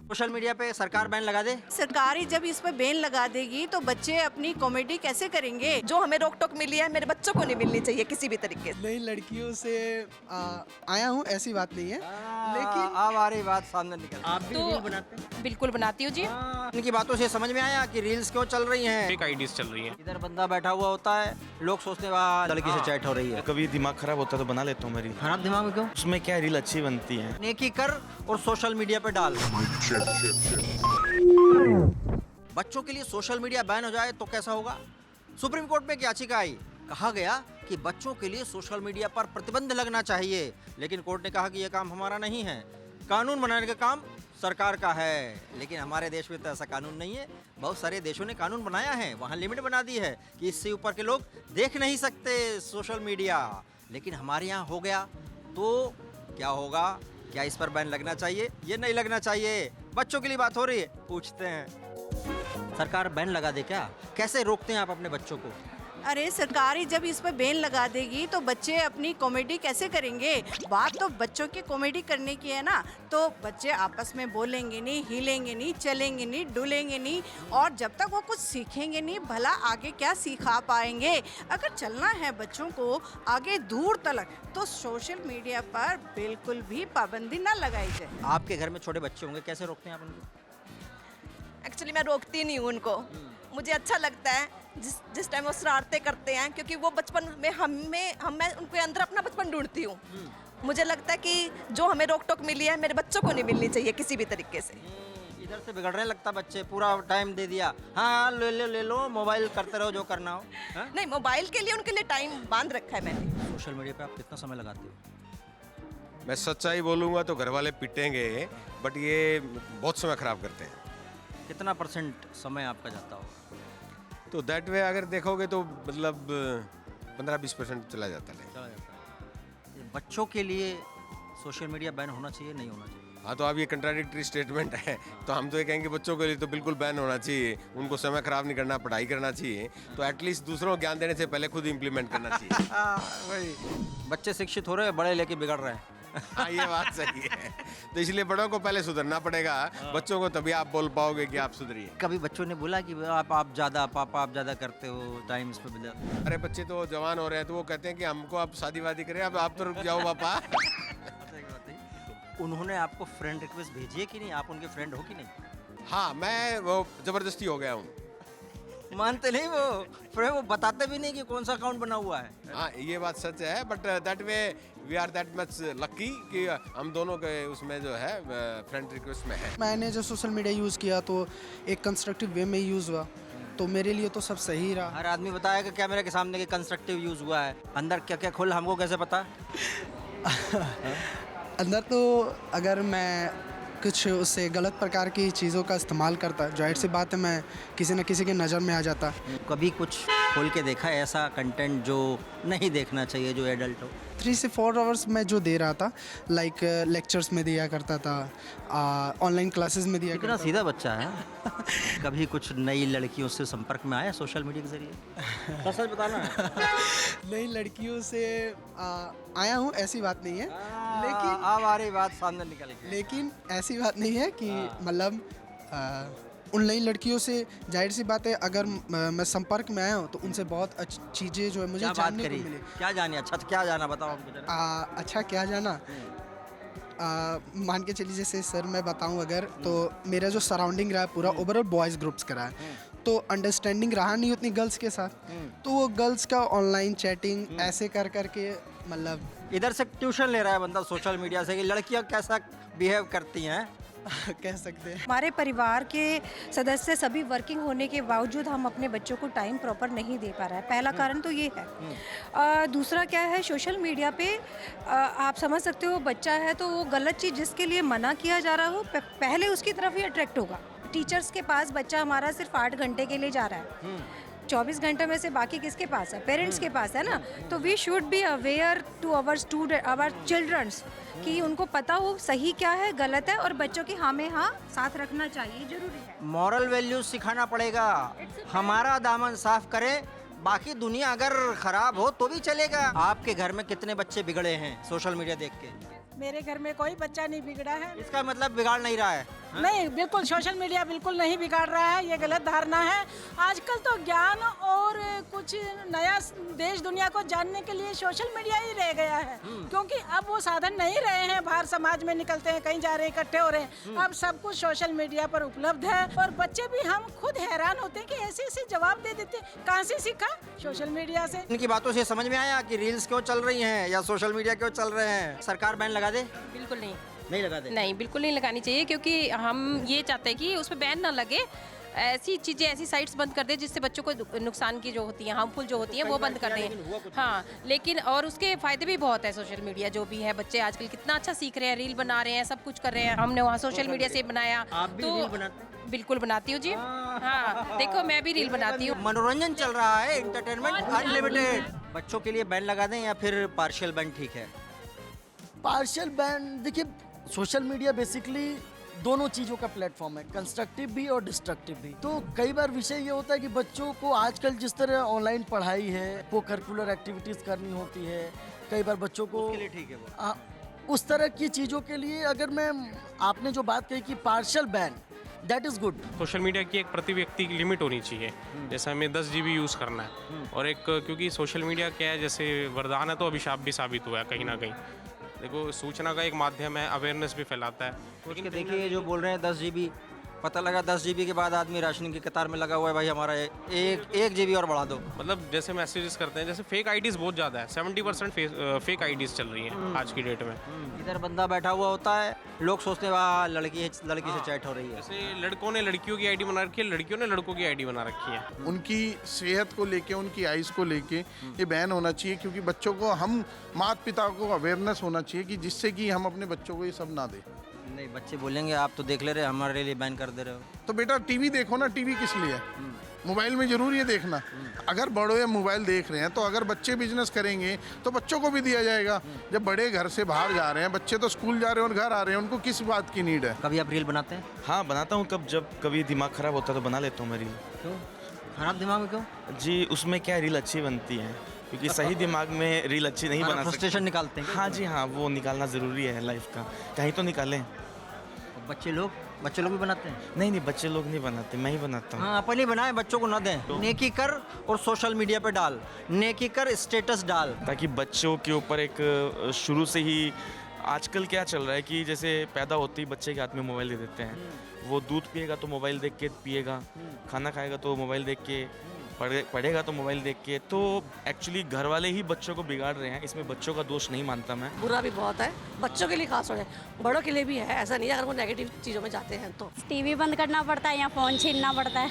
Social media पे सरकार ban लगा दे। सरकार ही जब इस पर बैन लगा देगी तो बच्चे अपनी कॉमेडी कैसे करेंगे? जो हमें रोक टोक मिली है मेरे बच्चों को नहीं मिलनी चाहिए किसी भी तरीके से। नई लड़कियों से आया हूँ, ऐसी बात नहीं है, लेकिन अब आ रही बात सामने निकल। आप भी तो- रील बनाते हैं? बिल्कुल बनाती हूँ जी। इनकी बातों से समझ में आया कि रील्स क्यों चल रही हैं। फेक आईडीज चल रही हैं। इधर बंदा बैठा हुआ होता है, लोग सोचते हैं वाह लड़की से चैट हो रही है। कभी दिमाग खराब होता है तो बना लेता हूँ मेरी। खराब दिमाग में क्यों? उसमें क्या रील अच्छी बनती है। नेकी कर और सोशल मीडिया पे डाल। बच्चों के लिए सोशल मीडिया बैन हो जाए तो कैसा होगा? सुप्रीम कोर्ट में एक याचिका आई, कहा गया कि बच्चों के लिए सोशल मीडिया पर प्रतिबंध लगना चाहिए, लेकिन कोर्ट ने कहा कि यह काम हमारा नहीं है, कानून बनाने का काम सरकार का है। लेकिन हमारे देश में तो ऐसा कानून नहीं है। बहुत सारे देशों ने कानून बनाया है, वहाँ लिमिट बना दी है कि इससे ऊपर के लोग देख नहीं सकते सोशल मीडिया, लेकिन हमारे यहाँ हो गया तो क्या होगा? क्या इस पर बैन लगना चाहिए? ये नहीं लगना चाहिए। बच्चों के लिए बात हो रही है, पूछते हैं सरकार बैन लगा दे क्या? कैसे रोकते हैं आप अपने बच्चों को? अरे सरकार ही जब इस पर बैन लगा देगी तो बच्चे अपनी कॉमेडी कैसे करेंगे? बात तो बच्चों की कॉमेडी करने की है ना, तो बच्चे आपस में बोलेंगे नहीं, हिलेंगे नहीं, चलेंगे नहीं, डुलेंगे नहीं, और जब तक वो कुछ सीखेंगे नहीं भला आगे क्या सिखा पाएंगे? अगर चलना है बच्चों को आगे दूर तक तो सोशल मीडिया पर बिल्कुल भी पाबंदी ना लगाई जाए। आपके घर में छोटे बच्चे होंगे, कैसे रोकते हैं आप उनको? एक्चुअली मैं रोकती नहीं हूँ उनको। मुझे अच्छा लगता है जिस टाइम वो शरारतें करते हैं, क्योंकि वो बचपन में मैं उनके अंदर अपना बचपन ढूंढती हूँ। मुझे लगता है कि जो हमें रोक टोक मिली है मेरे बच्चों को नहीं मिलनी चाहिए किसी भी तरीके से। इधर से बिगड़ने लगता बच्चे, पूरा टाइम दे दिया, हाँ ले लो मोबाइल, करते रहो जो करना हो। हाँ? नहीं, मोबाइल के लिए उनके लिए टाइम बांध रखा है मैंने। सोशल मीडिया पे आप कितना समय लगाते हो? मैं सच्चाई बोलूँगा तो घर वाले पिटेंगे, बट ये बहुत समय खराब करते हैं। कितना % समय आपका जाता हो? तो दैट वे अगर देखोगे तो मतलब 15-20% चला जाता है। चला जाता है। ये बच्चों के लिए सोशल मीडिया बैन होना चाहिए, नहीं होना चाहिए? हाँ, तो अब ये कंट्राडिक्टरी स्टेटमेंट है, तो हम तो ये कहेंगे बच्चों के लिए तो बिल्कुल बैन होना चाहिए, उनको समय खराब नहीं करना, पढ़ाई करना चाहिए, तो एटलीस्ट दूसरों को ज्ञान देने से पहले खुद इम्प्लीमेंट करना चाहिए। वही, बच्चे शिक्षित हो रहे हैं, बड़े लेके बिगड़ रहे हैं। हाँ, ये बात सही है। तो इसलिए बड़ों को पहले सुधरना पड़ेगा, बच्चों को तभी आप बोल पाओगे कि आप सुधरिए। कभी बच्चों ने बोला कि आप ज़्यादा पापा आप ज़्यादा करते हो, टाइम इस पे बिता। अरे बच्चे तो जवान हो रहे हैं तो वो कहते हैं कि हमको आप शादी वादी करें, अब आप तो रुक जाओ पापा। उन्होंने आपको फ्रेंड रिक्वेस्ट भेजी है कि नहीं? आप उनके फ्रेंड हो कि नहीं? हाँ, मैं वो जबरदस्ती हो गया हूँ। मानते नहीं वो, फिर वो बताते भी नहीं कि कौन सा अकाउंट बना हुआ है। हाँ, ये बात सच है, but that way we are that much lucky कि हम दोनों के उसमें जो है फ्रेंड रिक्वेस्ट में है। मैंने जो सोशल मीडिया यूज़ किया तो एक कंस्ट्रक्टिव वे में यूज़ हुआ, तो मेरे लिए तो सब सही रहा। हर आदमी बताएगा कैमरे के सामने कि कंस्ट्रक्टिव यूज हुआ है, अंदर क्या क्या खुल हमको कैसे पता? अंदर तो अगर मैं कुछ उससे गलत प्रकार की चीज़ों का इस्तेमाल करता, जाहिर सी बात है मैं किसी न किसी की नज़र में आ जाता। कभी कुछ खोल के देखा है ऐसा कंटेंट जो नहीं देखना चाहिए, जो एडल्ट हो? 3 से 4 आवर्स मैं जो दे रहा था, लाइक लेक्चर्स में दिया करता था, ऑनलाइन क्लासेस में दिया कितना करता सीधा बच्चा है। कभी कुछ नई लड़कियों से संपर्क में आया सोशल मीडिया के जरिए? सच बताना है। नई लड़कियों से आया हूँ, ऐसी बात नहीं है, लेकिन अब आ रही बात सामने निकल गई। लेकिन ऐसी बात नहीं है कि मतलब उन नई लड़कियों से जाहिर सी बात है अगर मैं संपर्क में आया हूँ तो उनसे बहुत अच्छी चीज़ें जो है मुझे क्या बात जानने को करी? मिली। क्या जाने? अच्छा तो क्या जाना, बताओ हमको जरा। अच्छा क्या जाना? मान के चलिए जैसे सर मैं बताऊं अगर, तो मेरा जो सराउंडिंग रहा है पूरा ओवरऑल बॉयज़ ग्रुप्स का रहा है, तो अंडरस्टैंडिंग रहा नहीं उतनी गर्ल्स के साथ, तो वो गर्ल्स का ऑनलाइन चैटिंग ऐसे कर करके मतलब इधर से ट्यूशन ले रहा है बंदा सोशल मीडिया से कि लड़कियां कैसा बिहेव करती हैं। कह सकते हैं। हमारे परिवार के सदस्य सभी वर्किंग होने के बावजूद हम अपने बच्चों को टाइम प्रॉपर नहीं दे पा रहा है। पहला कारण तो ये है। दूसरा क्या है, सोशल मीडिया पे आप समझ सकते हो बच्चा है तो वो गलत चीज़ जिसके लिए मना किया जा रहा हो पहले उसकी तरफ ही अट्रैक्ट होगा। टीचर्स के पास बच्चा हमारा सिर्फ 8 घंटे के लिए जा रहा है, 24 घंटे में से बाकी किसके पास है? पेरेंट्स के पास है ना। तो we should be aware to our childrens कि उनको पता हो सही क्या है गलत है, और बच्चों की हाँ में हाँ साथ रखना चाहिए, जरूरी है। मॉरल वैल्यूज सिखाना पड़ेगा। हमारा दामन साफ करें, बाकी दुनिया अगर खराब हो तो भी चलेगा। आपके घर में कितने बच्चे बिगड़े हैं सोशल मीडिया देख के? मेरे घर में कोई बच्चा नहीं बिगड़ा है। इसका मतलब बिगाड़ नहीं रहा है। नहीं, बिल्कुल सोशल मीडिया बिल्कुल नहीं बिगाड़ रहा है, ये गलत धारणा है। आजकल तो ज्ञान और कुछ नया देश दुनिया को जानने के लिए सोशल मीडिया ही रह गया है, क्योंकि अब वो साधन नहीं रहे हैं। बाहर समाज में निकलते हैं, कहीं जा रहे हैं, इकट्ठे हो रहे हैं, अब सब कुछ सोशल मीडिया पर उपलब्ध है। और बच्चे भी हम खुद हैरान होते हैं कि ऐसे ऐसे जवाब दे देते हैं। कहाँ से सीखा? सोशल मीडिया से। इनकी बातों से समझ में आया कि रील्स क्यों चल रही हैं या सोशल मीडिया क्यों चल रहे हैं। सरकार बैन लगा दे? बिल्कुल नहीं, नहीं लगा दे। नहीं बिल्कुल नहीं लगानी चाहिए, क्योंकि हम ये चाहते हैं कि उस पर बैन ना लगे। ऐसी चीज़ें, ऐसी साइट्स बंद कर दें जिससे बच्चों को नुकसान की जो होती हैं, हार्मफुल जो होती हैं, वो बंद कर दें। हाँ, लेकिन और उसके फ़ायदे भी बहुत है। सोशल मीडिया जो भी है, बच्चे आजकल कितना अच्छा सीख रहे हैं, रील बना रहे हैं, सब कुछ कर रहे हैं। हमने वहाँ सोशल मीडिया से बनाया। आप भी रील बनाते हैं? बिल्कुल बनाती हूँ जी। हाँ, देखो मैं भी रील बनाती हूँ। मनोरंजन चल रहा है, एंटरटेनमेंट अनलिमिटेड। बच्चों के लिए बैन लगा दें या फिर पार्शियल बैन ठीक है? पार्शियल बैन, देखिए सोशल मीडिया बेसिकली दोनों चीज़ों का प्लेटफॉर्म है, कंस्ट्रक्टिव भी और डिस्ट्रक्टिव भी। तो कई बार विषय ये होता है कि बच्चों को आजकल जिस तरह ऑनलाइन पढ़ाई है, वो करिकुलर एक्टिविटीज़ करनी होती है, कई बार बच्चों को उसके लिए ठीक है वो। उस तरह की चीज़ों के लिए अगर मैं, आपने जो बात कही कि partial ban, that is good. Social media की एक प्रति व्यक्ति की लिमिट होनी चाहिए। जैसे हमें 10 GB यूज़ करना है, और एक, क्योंकि सोशल मीडिया क्या है, जैसे वरदान है तो अभिशाप भी साबित हुआ है कहीं ना कहीं। देखो, सूचना का एक माध्यम है, अवेयरनेस भी फैलाता है। लेकिन देखिए, ये जो बोल रहे हैं 10 GB, पता लगा 10 GB के बाद आदमी राशन की कतार में लगा हुआ है, भाई हमारा एक GB और बढ़ा दो। मतलब जैसे मैसेजेस करते हैं, जैसे फेक आईडीज़ बहुत ज़्यादा है, 70% फेक आईडीज़ चल रही हैं आज की डेट में। इधर बंदा बैठा हुआ होता है, लोग सोचते हैं वाह लड़की से चैट हो रही है। जैसे लड़कों ने लड़कियों की आईडी बना रखी है, लड़कियों ने लड़कों की आईडी बना रखी है। उनकी सेहत को लेके, उनकी आइज़ को लेके ये बैन होना चाहिए, क्योंकि बच्चों को, हम माता पिता को अवेयरनेस होना चाहिए कि जिससे कि हम अपने बच्चों को ये सब ना दें। नहीं, बच्चे बोलेंगे आप तो देख ले रहे, हमारे लिए बैन कर दे रहे हो। तो बेटा टीवी देखो ना, टीवी किस लिए है? मोबाइल में जरूरी है देखना। अगर बड़े या मोबाइल देख रहे हैं तो अगर बच्चे बिजनेस करेंगे तो बच्चों को भी दिया जाएगा। जब बड़े घर से बाहर जा रहे हैं, बच्चे तो स्कूल जा रहे हैं और घर आ रहे हैं, उनको किस बात की नीड है? कभी आप रील बनाते हैं? हाँ बनाता हूँ, जब कभी दिमाग ख़राब होता है तो बना लेता हूँ मैं रील। क्यों खराब दिमाग में क्यों? जी, उसमें क्या रील अच्छी बनती है, क्योंकि सही दिमाग में रील अच्छी नहीं बना सकते। फ्रस्ट्रेशन निकालते हैं? हाँ जी हाँ, वो निकालना ज़रूरी है लाइफ का, कहीं तो निकालें। बच्चे लोग भी बनाते हैं? नहीं, बच्चे लोग नहीं बनाते, मैं ही बनाता हूँ। हाँ, अपन ही बनाए, बच्चों को ना दें। नेकी कर और सोशल मीडिया पे डाल, नेकी कर, स्टेटस डाल, ताकि बच्चों के ऊपर एक शुरू से ही, आजकल क्या चल रहा है कि जैसे पैदा होते ही बच्चे के हाथ में मोबाइल दे देते हैं। वो दूध पिएगा तो मोबाइल देख के पिएगा, खाना खाएगा तो मोबाइल देख के, पढ़ेगा तो मोबाइल देख के। तो एक्चुअली घर वाले ही बच्चों को बिगाड़ रहे हैं, इसमें बच्चों का दोष नहीं मानता मैं। बुरा भी बहुत है, बच्चों के लिए खास हो है, बड़ों के लिए भी है। ऐसा नहीं है अगर वो नेगेटिव चीज़ों में जाते हैं तो। टीवी बंद करना पड़ता है या फ़ोन छीनना पड़ता है।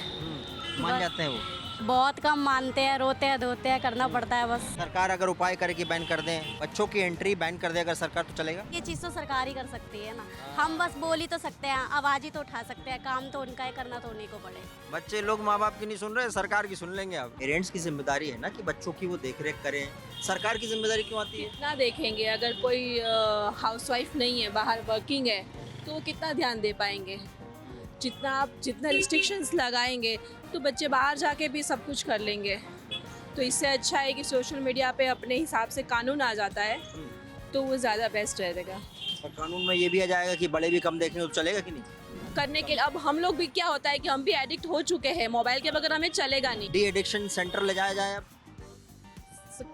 मान जाते हैं वो? बहुत कम मानते हैं, रोते हैं धोते हैं, करना पड़ता है बस। सरकार अगर उपाय करे कि बैन कर दें, बच्चों की एंट्री बैन कर दे अगर सरकार, तो चलेगा? ये चीज़ तो सरकार ही कर सकती है ना, हम बस बोल ही तो सकते हैं, आवाज़ ही तो उठा सकते हैं, काम तो उनका ही करना तो उन्हीं को पड़ेगा। बच्चे लोग माँ बाप की नहीं सुन रहे, सरकार की सुन लेंगे। अब पेरेंट्स की जिम्मेदारी है ना कि बच्चों की वो देख रेख करें। सरकार की जिम्मेदारी क्यों आती है? कितना देखेंगे, अगर कोई हाउसवाइफ नहीं है, बाहर वर्किंग है, तो वो कितना ध्यान दे पाएंगे? जितना रिस्ट्रिक्शंस लगाएंगे तो बच्चे बाहर जाके भी सब कुछ कर लेंगे। तो इससे अच्छा है कि सोशल मीडिया पे अपने हिसाब से कानून आ जाता है, तो वो ज़्यादा बेस्ट रहेगा। और कानून में ये भी आ जाएगा कि बड़े भी कम देखें तो चलेगा कि नहीं? करने के लिए अब हम लोग भी, क्या होता है कि हम भी एडिक्ट हो चुके हैं मोबाइल के बगैर, हमें चलेगा नहीं। डी एडिक्शन सेंटर ले जाया जाए, अब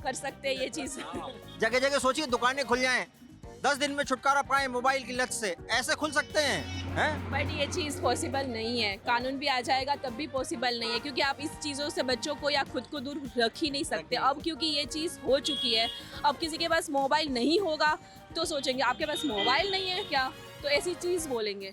कर सकते हैं ये चीज़। जगह जगह सोचिए दुकानें खुल जाएं, 10 दिन में छुटकारा पाए मोबाइल की लत से, ऐसे खुल सकते हैं? बट ये चीज़ पॉसिबल नहीं है, कानून भी आ जाएगा तब भी पॉसिबल नहीं है, क्योंकि आप इस चीज़ों से बच्चों को या खुद को दूर रख ही नहीं सकते। अब क्योंकि ये चीज़ हो चुकी है, अब किसी के पास मोबाइल नहीं होगा तो सोचेंगे आपके पास मोबाइल नहीं है क्या, तो ऐसी चीज़ बोलेंगे।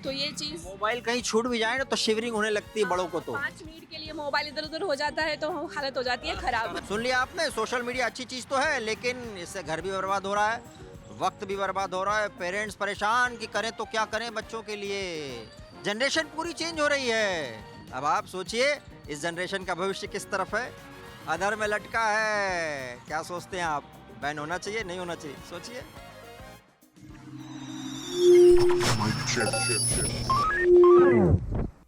तो ये चीज़, मोबाइल कहीं छूट भी जाए ना तो शिवरिंग होने लगती है बड़ों को। तो 5 मिनट के लिए मोबाइल इधर उधर हो जाता है तो हालत हो जाती है खराब। सुन लिया आपने, सोशल मीडिया अच्छी चीज़ तो है, लेकिन इससे घर भी बर्बाद हो रहा है, वक्त भी बर्बाद हो रहा है, पेरेंट्स परेशान कि करें तो क्या करें बच्चों के लिए। जनरेशन पूरी चेंज हो रही है। अब आप सोचिए इस जनरेशन का भविष्य किस तरफ है? अधर में लटका है। क्या सोचते हैं आप, बैन होना चाहिए नहीं होना चाहिए? सोचिए।